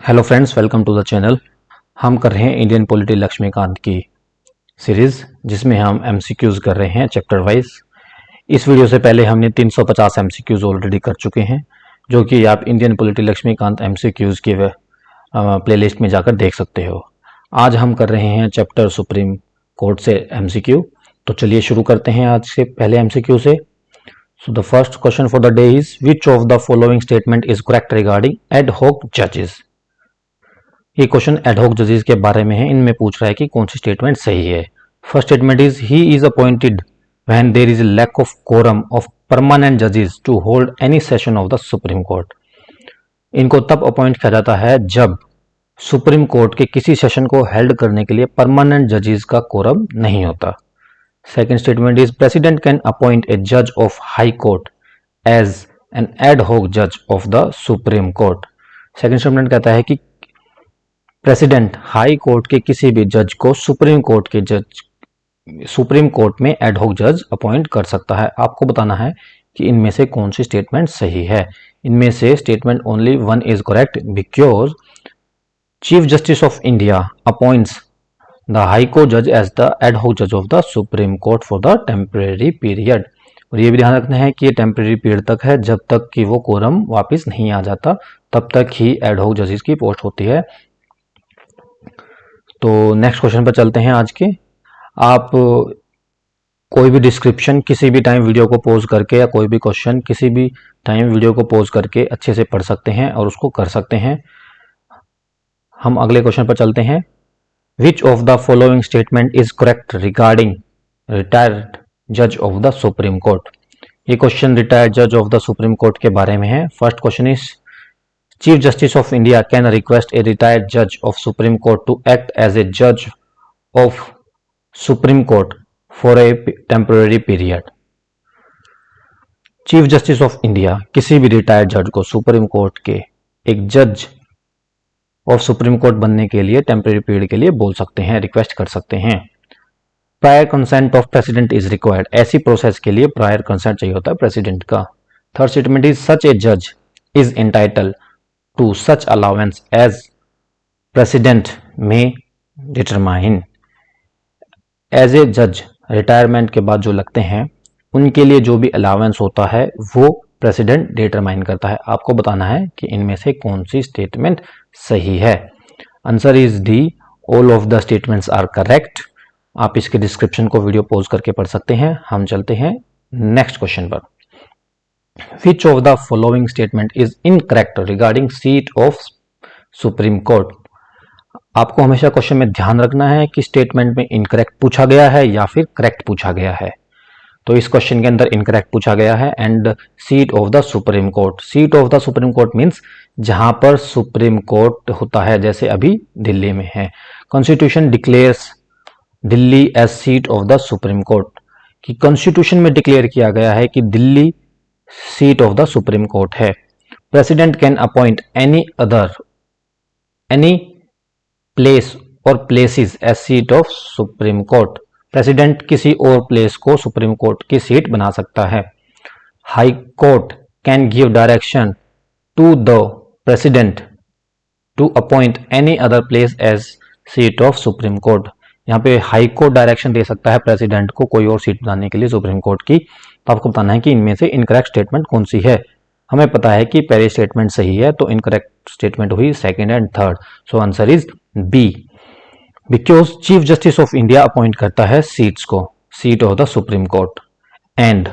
Hello friends, welcome to the channel. हम कर रहे हैं इंडियन पॉलिटी लक्ष्मीकांत की सीरीज़, जिसमें हम एमसीक्यूज़ कर रहे हैं चैप्टर वाइज। इस वीडियो से पहले हमने 350 एमसीक्यूज़ ऑलरेडी कर चुके हैं, जो कि आप इंडियन पॉलिटी लक्ष्मीकांत एमसीक्यूज़ के प्लेलिस्ट में जाकर देख सकते हो। आज हम कर रहे हैं चैप्टर सुप्रीम कोर्ट से एमसीक्यू। तो चलिए शुरू करते हैं आज से पहले एमसीक्यू से। So the first question for the day is, which of the following statement is correct regarding ad hoc judges? ये क्वेश्चन एडहॉक जजेस के बारे में है। इनमें पूछ रहा है कि कौन सी स्टेटमेंट सही है। First statement is, he is appointed when there is lack of quorum of permanent जजेस to hold any session of the supreme court. इनको तब अपॉइंट किया जाता है जब सुप्रीम कोर्ट के किसी सेशन को हेल्ड करने के लिए परमानेंट जजेस का कोरम नहीं होता। Second statement is, president can appoint ए जज of high court as an ad hoc जज of the supreme court. Second statement कहता है कि प्रेसिडेंट हाई कोर्ट के किसी भी जज को सुप्रीम कोर्ट में एड हॉक जज अपॉइंट कर सकता है। आपको बताना है कि इनमें से कौन सी स्टेटमेंट सही है। इनमें से statement only one is correct, because chief justice of India appoints the high court जज एज द एड हॉक जज of the supreme court for the temporary period. और ये भी ध्यान रखना है कि ये टेम्परेरी पीरियड तक है, जब तक कि वो कोरम वापस नहीं आ जाता तब तक ही एड हॉक जजेस की पोस्ट होती है। तो नेक्स्ट क्वेश्चन पर चलते हैं आज के। आप कोई भी डिस्क्रिप्शन किसी भी टाइम वीडियो को पॉज करके, या कोई भी क्वेश्चन किसी भी टाइम वीडियो को पॉज करके अच्छे से पढ़ सकते हैं और उसको कर सकते हैं। हम अगले क्वेश्चन पर चलते हैं। विच of the following statement is correct regarding retired जज ऑफ द सुप्रीम कोर्ट। ये क्वेश्चन रिटायर्ड जज ऑफ द सुप्रीम कोर्ट के बारे में है। First question is, Chief Justice of India can request a retired judge of Supreme Court to act as a judge of Supreme Court for a temporary period. Chief justice of India किसी भी retired जज को supreme court के एक जज of supreme court बनने के लिए टेम्परेरी पीरियड के लिए बोल सकते हैं, रिक्वेस्ट कर सकते हैं। Prior consent of president is required. ऐसी प्रोसेस के लिए प्रायर कंसेंट चाहिए होता है प्रेसिडेंट का। Third statement is, such a जज is entitled to such allowance as president may determine। As a जज रिटायरमेंट के बाद जो लगते हैं उनके लिए जो भी अलाउंस होता है वो प्रेसिडेंट डिटरमाइन करता है। आपको बताना है कि इनमें से कौन सी स्टेटमेंट सही है। Answer is D, all of the statements are correct. आप इसके डिस्क्रिप्शन को वीडियो पॉज करके पढ़ सकते हैं। हम चलते हैं नेक्स्ट क्वेश्चन पर। Which of the following statement is incorrect regarding seat of Supreme Court? आपको हमेशा क्वेश्चन में ध्यान रखना है कि स्टेटमेंट में इनकरेक्ट पूछा गया है या फिर करेक्ट पूछा गया है। तो इस क्वेश्चन के अंदर इनकरेक्ट पूछा गया है। And seat of the supreme court, seat of the supreme court means जहां पर सुप्रीम कोर्ट होता है, जैसे अभी दिल्ली में है। Constitution declares Delhi as seat of the supreme court, कि कॉन्स्टिट्यूशन में डिक्लेयर किया गया है कि Delhi seat of the supreme court है। President can appoint any place और places as seat of supreme court. President किसी और प्लेस को सुप्रीम कोर्ट की सीट बना सकता है। High court can give direction to the president to appoint any other place as seat of supreme court. यहाँ पे हाई कोर्ट डायरेक्शन दे सकता है प्रेसिडेंट को कोई और सीट बनाने के लिए सुप्रीम कोर्ट की। तो आपको बताना है कि इनमें से इनकरेक्ट स्टेटमेंट कौन सी है। हमें पता है कि पहली स्टेटमेंट सही है, तो इनकरेक्ट स्टेटमेंट हुई second and third. So answer is B, because chief justice of India appoint करता है सीट्स को, seat of the supreme court. And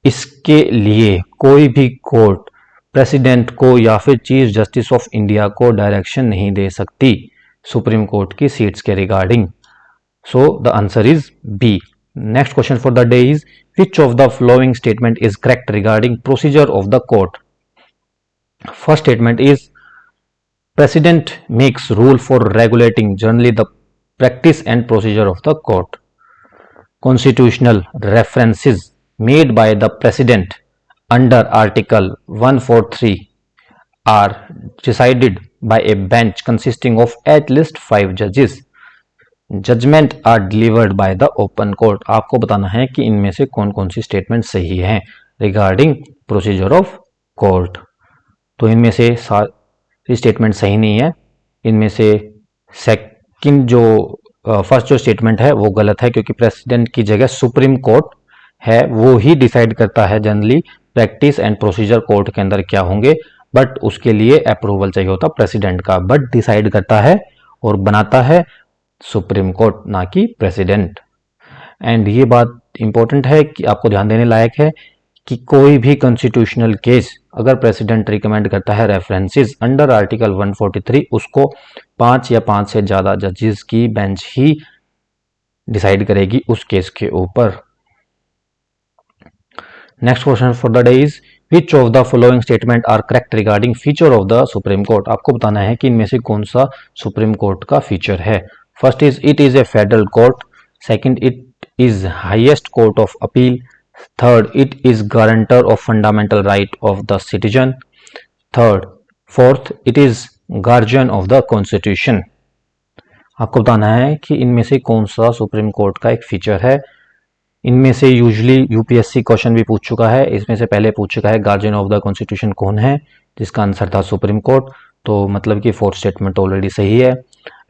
इसके लिए कोई भी कोर्ट प्रेसिडेंट को या फिर चीफ जस्टिस ऑफ इंडिया को डायरेक्शन नहीं दे सकती सुप्रीम कोर्ट की सीट्स के regarding. So the answer is B. Next question for the day is, which of the following statement is correct regarding procedure of the court? First statement is, president makes rule for regulating generally the practice and procedure of the court. Constitutional references made by the president under Article 143 are decided by a bench consisting of at least 5 judges. Judgement are delivered by the open court. आपको बताना है कि इनमें से कौन कौन सी statement सही है रिगार्डिंग प्रोसीजर ऑफ कोर्ट। तो इनमें से सारी स्टेटमेंट सही नहीं है। इनमें से सेकंड जो फर्स्ट जो स्टेटमेंट है वो गलत है, क्योंकि प्रेसिडेंट की जगह सुप्रीम कोर्ट है, वो ही डिसाइड करता है generally practice and procedure court के अंदर क्या होंगे, बट उसके लिए अप्रूवल चाहिए होता प्रेसिडेंट का, बट डिसाइड करता है और बनाता है सुप्रीम कोर्ट, ना कि प्रेसिडेंट। एंड ये बात इंपॉर्टेंट है कि आपको ध्यान देने लायक है कि कोई भी कॉन्स्टिट्यूशनल केस अगर प्रेसिडेंट रिकमेंड करता है रेफरेंसेस अंडर आर्टिकल 143, उसको 5 या 5 से ज्यादा जजेस की बेंच ही डिसाइड करेगी उस केस के ऊपर। Next question for the day is which of the following statement are correct regarding feature of the supreme court. आपको बताना है कि इनमें से कौन सा सुप्रीम कोर्ट का फीचर है। First is it is a federal court, second it is highest court of appeal, third it is guarantor of fundamental right of the citizen, fourth it is guardian of the constitution. आपको बताना है कि इनमें से कौन सा supreme court का एक फीचर है। इनमें से यूजुअली यूपीएससी क्वेश्चन भी पूछ चुका है, इसमें से पहले पूछ चुका है गार्जियन ऑफ द कॉन्स्टिट्यूशन कौन है, जिसका आंसर था सुप्रीम कोर्ट, तो मतलब कि फोर्थ स्टेटमेंट ऑलरेडी सही है।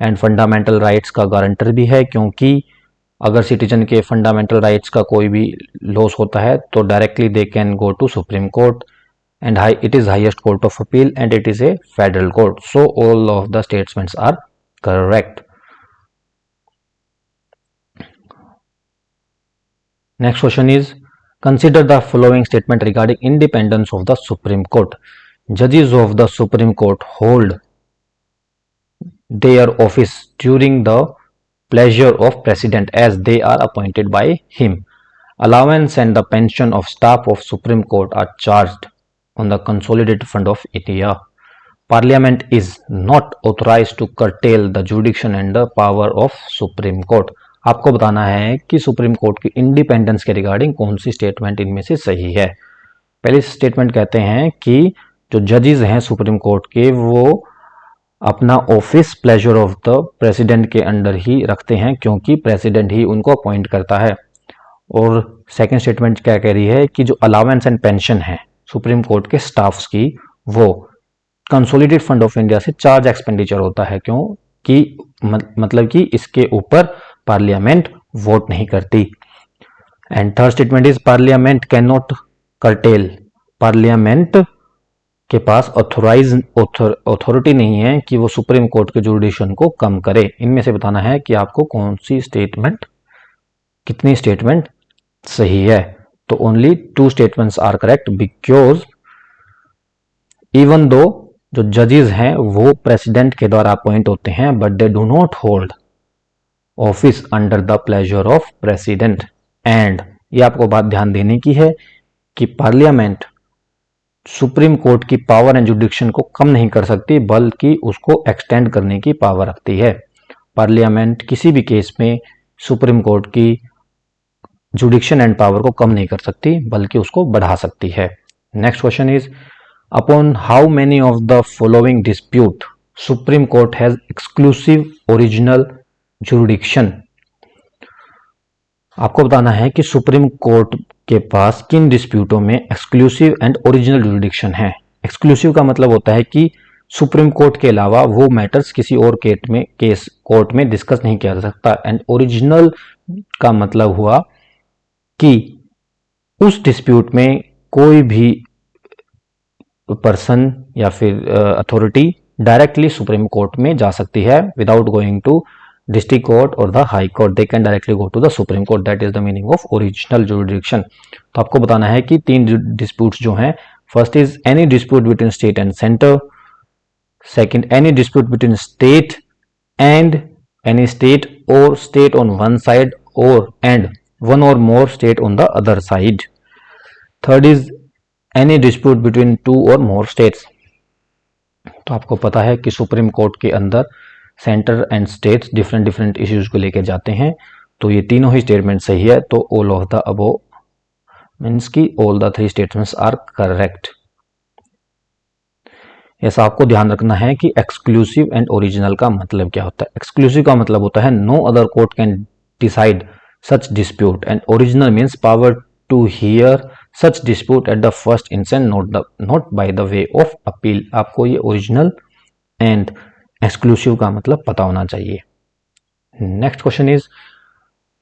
एंड फंडामेंटल राइट्स का गारंटर भी है, क्योंकि अगर सिटीजन के फंडामेंटल राइट्स का कोई भी लॉस होता है तो directly they can go to supreme court, and it is highest court of appeal and it is a federal court, so all of the statements are correct. Next question is consider the following statement regarding independence of the Supreme Court. Judges of the Supreme Court hold their office during the pleasure of President as they are appointed by him. Allowance and the pension of staff of Supreme Court are charged on the consolidated fund of India. Parliament is not authorized to curtail the jurisdiction and the power of Supreme Court. आपको बताना है कि supreme court की independence के regarding कौन सी statement इनमें से सही है। पहली स्टेटमेंट कहते हैं कि जो जजेस हैं सुप्रीम कोर्ट के वो अपना office pleasure of the president के अंडर ही रखते हैं, क्योंकि प्रेसिडेंट ही उनको अपॉइंट करता है। और सेकंड स्टेटमेंट क्या कह रही है कि जो अलाउंस एंड पेंशन है सुप्रीम कोर्ट के स्टाफ्स की, वो कंसोलिडेटेड फंड ऑफ इंडिया से चार्ज एक्सपेंडिचर होता है, क्योंकि मतलब कि इसके ऊपर पार्लियामेंट वोट नहीं करती। And third statement is parliament can not cartel, parliament के पास अथॉरिटी नहीं है कि वो सुप्रीम कोर्ट के जुडिशन को कम करे। इनमें से बताना है कि आपको कौन सी स्टेटमेंट, कितनी स्टेटमेंट सही है। तो only 2 statements are correct, because even though जो जजेस हैं वो प्रेसिडेंट के द्वारा अपॉइंट होते हैं, but they do not hold office under the pleasure of president. And ये आपको बात ध्यान देने की है कि पार्लियामेंट सुप्रीम कोर्ट की पावर एंड जुडिक्शन को कम नहीं कर सकती, बल्कि उसको एक्सटेंड करने की पावर रखती है। पार्लियामेंट किसी भी केस में सुप्रीम कोर्ट की जुडिक्शन एंड पावर को कम नहीं कर सकती, बल्कि उसको बढ़ा सकती है। Next question is upon how many of the following dispute supreme court has exclusive original jurisdiction. आपको बताना है कि सुप्रीम कोर्ट के पास किन डिस्प्यूटों में एक्सक्लूसिव एंड ओरिजिनल जुरिडिक्शन है। एक्सक्लूसिव का मतलब होता है कि सुप्रीम कोर्ट के अलावा वो मैटर्स किसी और कोर्ट में डिस्कस नहीं किया जा सकता। एंड ओरिजिनल का मतलब हुआ कि उस डिस्प्यूट में कोई भी पर्सन या फिर अथॉरिटी डायरेक्टली सुप्रीम कोर्ट में जा सकती है without going to district court और the high court, they can directly go to the supreme court, that is the meaning of original jurisdiction. तो आपको बताना है कि 3 डिस्प्यूट्स जो हैं, first is any dispute between state and centre, second any dispute between state and any state और state on one side और and one और more state on the other side, third is any dispute between 2 और more states. तो आपको पता है कि supreme court के अंदर centre and states different issues को लेके जाते हैं, तो ये तीनों ही स्टेटमेंट सही है। तो all of the above means की all the 3 statements are correct. ऐसा आपको ध्यान रखना है कि एक्सक्लूसिव एंड ओरिजिनल का मतलब क्या होता है। एक्सक्लूसिव का मतलब होता है no other court can decide such dispute, and original means power to hear such dispute at the first instance, not by the way of appeal. आपको ये ओरिजिनल एंड एक्सक्लूसिव का मतलब पता होना चाहिए। Next question is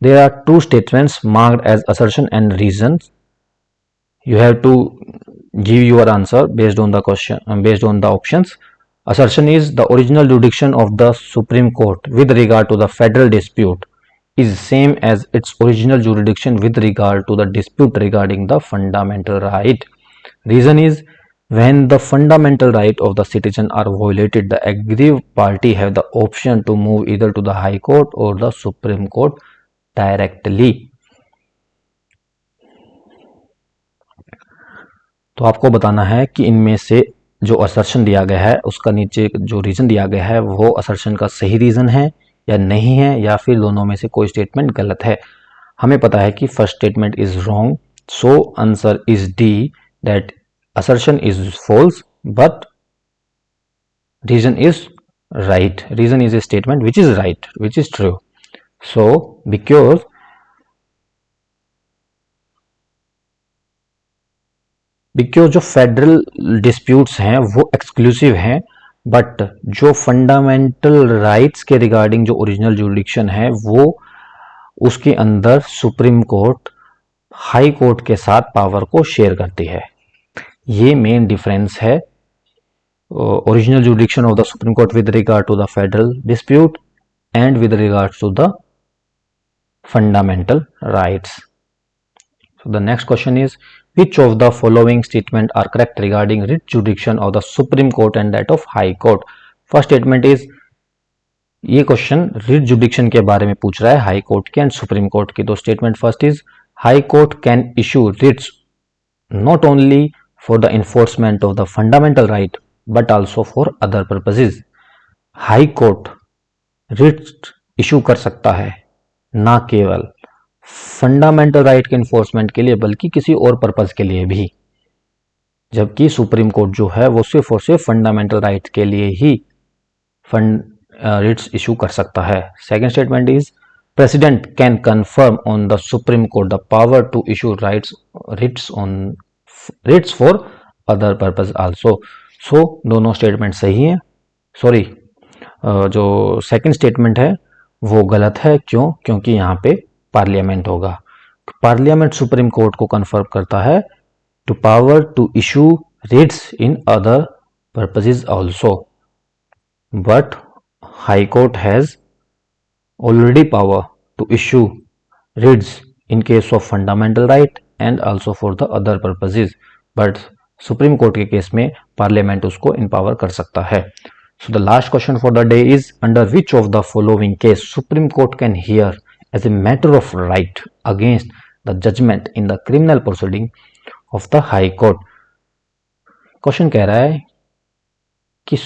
there are two statements marked as assertion and reasons. You have to give your answer based on the question, based on the options. Assertion is the original jurisdiction of the Supreme Court with regard to the federal dispute is same as its original jurisdiction with regard to the dispute regarding the fundamental right. Reason is when the fundamental right of the citizen are violated, the aggrieved party have the option to move either to the High Court or the Supreme Court directly. तो आपको बताना है कि इनमें से जो assertion दिया गया है उसका नीचे जो रीजन दिया गया है वो असर्शन का सही रीजन है या नहीं है, या फिर दोनों में से कोई स्टेटमेंट गलत है. हमें पता है कि first statement is wrong, so answer is D, that assertion is false but reason is right. Reason is a statement which is right, which is true. So because जो फेडरल डिस्प्यूट्स हैं वो exclusive हैं, but जो fundamental rights के regarding जो original jurisdiction है वो उसके अंदर सुप्रीम कोर्ट हाई कोर्ट के साथ पावर को शेयर करती है. ये मेन डिफरेंस है original jurisdiction of the supreme court with regard to the federal dispute and with regard to the fundamental rights. So the next question is which of the following statement are correct regarding writ jurisdiction of the Supreme Court and that of High Court. First statement is, ये question writ jurisdiction के बारे में पूछ रहा है high court के and supreme court की. तो statement first is high court can issue writs not only for the enforcement of the fundamental right but also for other purposes. High court writs issue कर सकता है ना केवल fundamental right के enforcement के लिए बल्कि किसी और पर्पस के लिए भी, जबकि सुप्रीम कोर्ट जो है वो सिर्फ और सिर्फ फंडामेंटल राइट के लिए ही रिट्स इशू कर सकता है. Second statement is president can confirm on the supreme court the power to issue writs for other purpose also. So दोनों स्टेटमेंट सही है. सॉरी, जो सेकंड स्टेटमेंट है वो गलत है. क्यों? क्योंकि यहाँ पे पार्लियामेंट होगा. पार्लियामेंट सुप्रीम कोर्ट को कन्फर्म करता है to power to issue writs in other purposes also, but high court has already power to issue writs in case of fundamental right and also for the other purposes, but supreme court के case में parliament उसको empower कर सकता है. So the last question for the day is under which of the following case Supreme Court can hear as a matter of right against the judgment in the criminal proceeding of the High Court. Question कह रहा है कि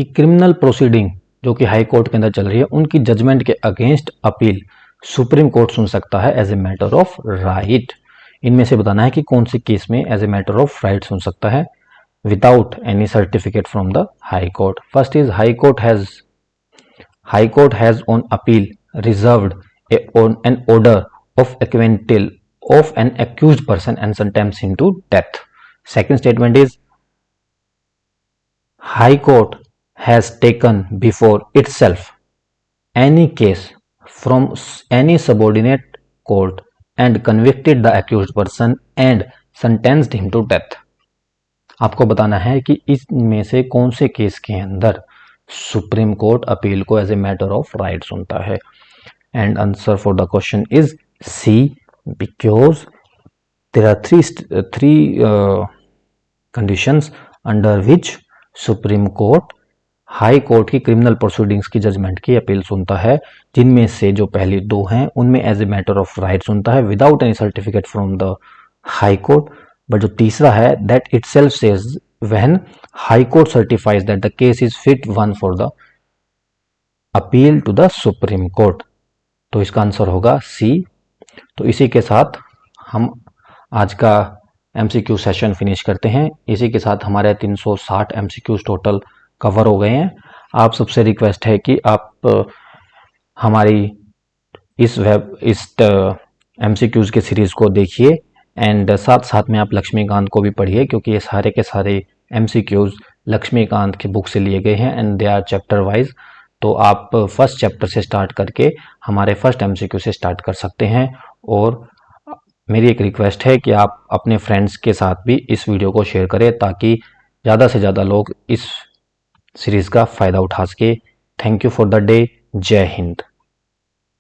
criminal proceeding जो कि high court के अंदर चल रही है उनकी जजमेंट के अगेंस्ट अपील सुप्रीम कोर्ट सुन सकता है as a matter of right. इनमें से बताना है कि कौन सी केस में as a matter of right सुन सकता है without any certificate from the High Court. First is High Court has on appeal reserved an order of acquittal of an accused person and sentenced him to death. Second statement is High Court has taken before itself any case from any subordinate court and convicted the accused person and sentenced him to death. आपको बताना है कि इसमें से कौन से case के अंदर सुप्रीम कोर्ट अपील को as a matter of right सुनता है. And answer for the question is C, because there are three conditions under which supreme court high court की क्रिमिनल प्रोसीडिंग्स की जजमेंट की अपील सुनता है, जिनमें से जो पहली दो हैं उनमें as a matter of right सुनता है without any certificate from the high court. But जो तीसरा है that itself says when high court certifies that the case is fit one for the appeal to the supreme court. तो इसका answer होगा सी. तो इसी के साथ हम आज का एमसीक्यू सेशन फिनिश करते हैं. इसी के साथ हमारे 360 एमसीक्यूज टोटल कवर हो गए हैं. आप सबसे रिक्वेस्ट है कि आप हमारी इस एमसीक्यूज के सीरीज को देखिए एंड साथ साथ में आप लक्ष्मीकांत को भी पढ़िए, क्योंकि ये सारे के सारे MCQs लक्ष्मीकांत की बुक से लिए गए हैं and they our chapter wise. तो आप फर्स्ट चैप्टर से स्टार्ट करके हमारे फर्स्ट MCQ से स्टार्ट कर सकते हैं। और मेरी एक रिक्वेस्ट है कि आप अपने फ्रेंड्स के साथ भी इस वीडियो को शेयर करें ताकि ज़्यादा से ज़्यादा लोग इस सीरीज़ का फ़ायदा उठा सके। Thank you for the day. जय हिंद।